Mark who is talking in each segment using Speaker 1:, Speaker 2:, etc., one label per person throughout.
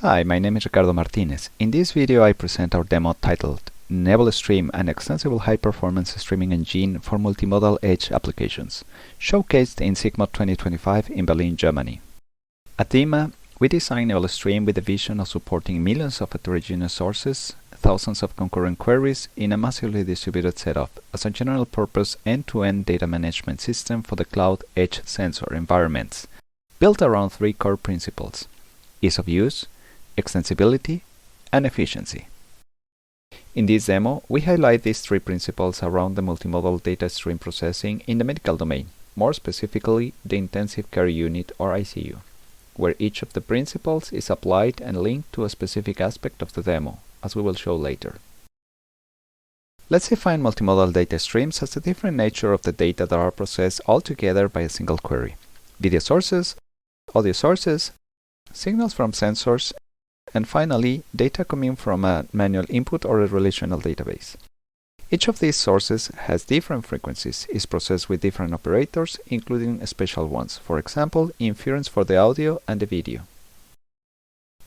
Speaker 1: Hi, my name is Ricardo Martinez. In this video I present our demo titled NebulaStream, an extensible high-performance streaming engine for multimodal edge applications, showcased in SIGMOD 2025 in Berlin, Germany. At DEMA, we designed NebulaStream with the vision of supporting millions of heterogeneous sources, thousands of concurrent queries in a massively distributed setup as a general-purpose end-to-end data management system for the cloud edge sensor environments, built around three core principles: ease of use, extensibility, and efficiency. In this demo, we highlight these three principles around the multimodal data stream processing in the medical domain, more specifically the intensive care unit or ICU, where each of the principles is applied and linked to a specific aspect of the demo, as we will show later. Let's define multimodal data streams as the different nature of the data that are processed all together by a single query: video sources, audio sources, signals from sensors, and finally, data coming from a manual input or a relational database. Each of these sources has different frequencies, is processed with different operators, including special ones, for example, inference for the audio and the video.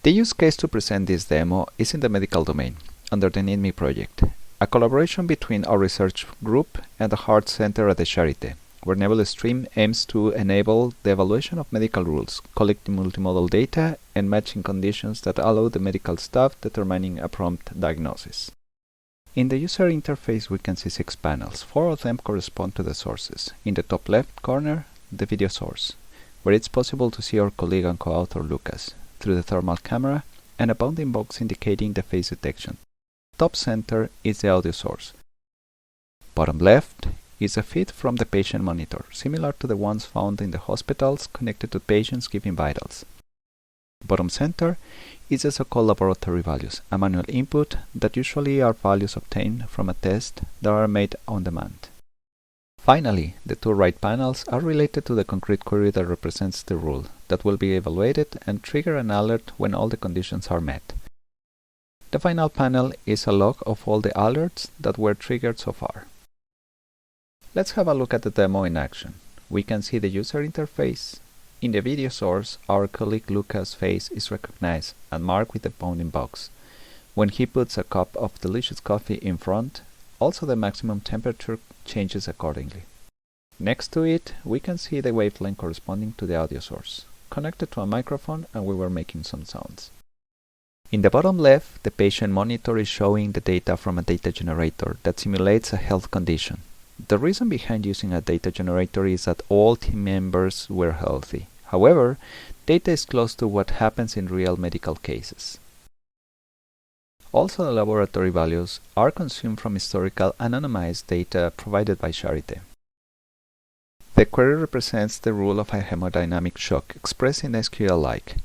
Speaker 1: The use case to present this demo is in the medical domain, under the NIDMI project, a collaboration between our research group and the Heart Center at the Charité, where NebulaStream aims to enable the evaluation of medical rules, collecting multimodal data and matching conditions that allow the medical staff determining a prompt diagnosis. In the user interface we can see 6 panels. 4 of them correspond to the sources. In the top left corner, the video source, where it's possible to see our colleague and co-author Lucas through the thermal camera, and a bounding box indicating the face detection. Top center is the audio source. Bottom left is a feed from the patient monitor, similar to the ones found in the hospitals connected to patients giving vitals. Bottom center is the so-called laboratory values, a manual input that usually are values obtained from a test that are made on demand. Finally, the 2 right panels are related to the concrete query that represents the rule that will be evaluated and trigger an alert when all the conditions are met. The final panel is a log of all the alerts that were triggered so far. Let's have a look at the demo in action. We can see the user interface. In the video source, our colleague Lucas' face is recognized and marked with the bounding box. When he puts a cup of delicious coffee in front, also the maximum temperature changes accordingly. Next to it, we can see the wavelength corresponding to the audio source, connected to a microphone, and we were making some sounds. In the bottom left, the patient monitor is showing the data from a data generator that simulates a health condition. The reason behind using a data generator is that all team members were healthy. However, data is close to what happens in real medical cases. Also, the laboratory values are consumed from historical anonymized data provided by Charité. The query represents the rule of a hemodynamic shock expressed in SQL-like.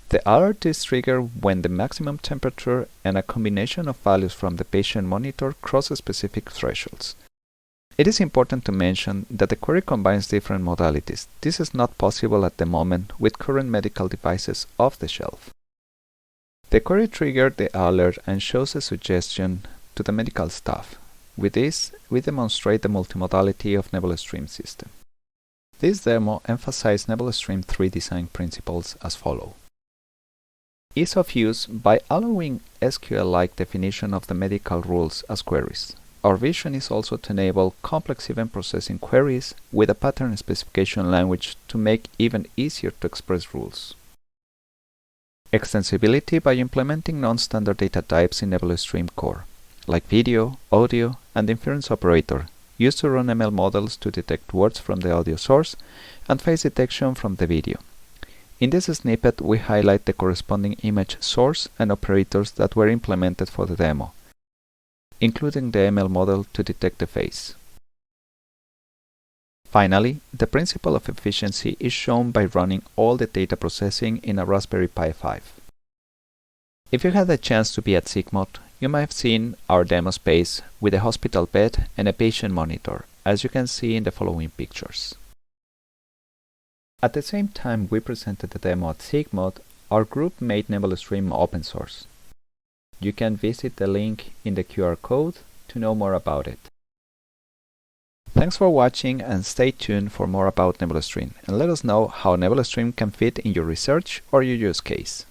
Speaker 1: The alert is triggered when the maximum temperature and a combination of values from the patient monitor cross specific thresholds. It is important to mention that the query combines different modalities. This is not possible at the moment with current medical devices off the shelf. The query triggered the alert and shows a suggestion to the medical staff. With this, we demonstrate the multimodality of NebulaStream system. This demo emphasizes NebulaStream 3 design principles as follow. Ease of use by allowing SQL-like definition of the medical rules as queries. Our vision is also to enable complex event processing queries with a pattern specification language to make even easier to express rules. Extensibility by implementing non-standard data types in NebulaStream core, like video, audio, and inference operator, used to run ML models to detect words from the audio source and face detection from the video. In this snippet, we highlight the corresponding image source and operators that were implemented for the demo, including the ML model to detect the face. Finally, the principle of efficiency is shown by running all the data processing in a Raspberry Pi 5. If you had the chance to be at SIGMOD, you might have seen our demo space with a hospital bed and a patient monitor, as you can see in the following pictures. At the same time we presented the demo at SIGMOD, our group made NebulaStream open source. You can visit the link in the QR code to know more about it. Thanks for watching and stay tuned for more about NebulaStream, and let us know how NebulaStream can fit in your research or your use case.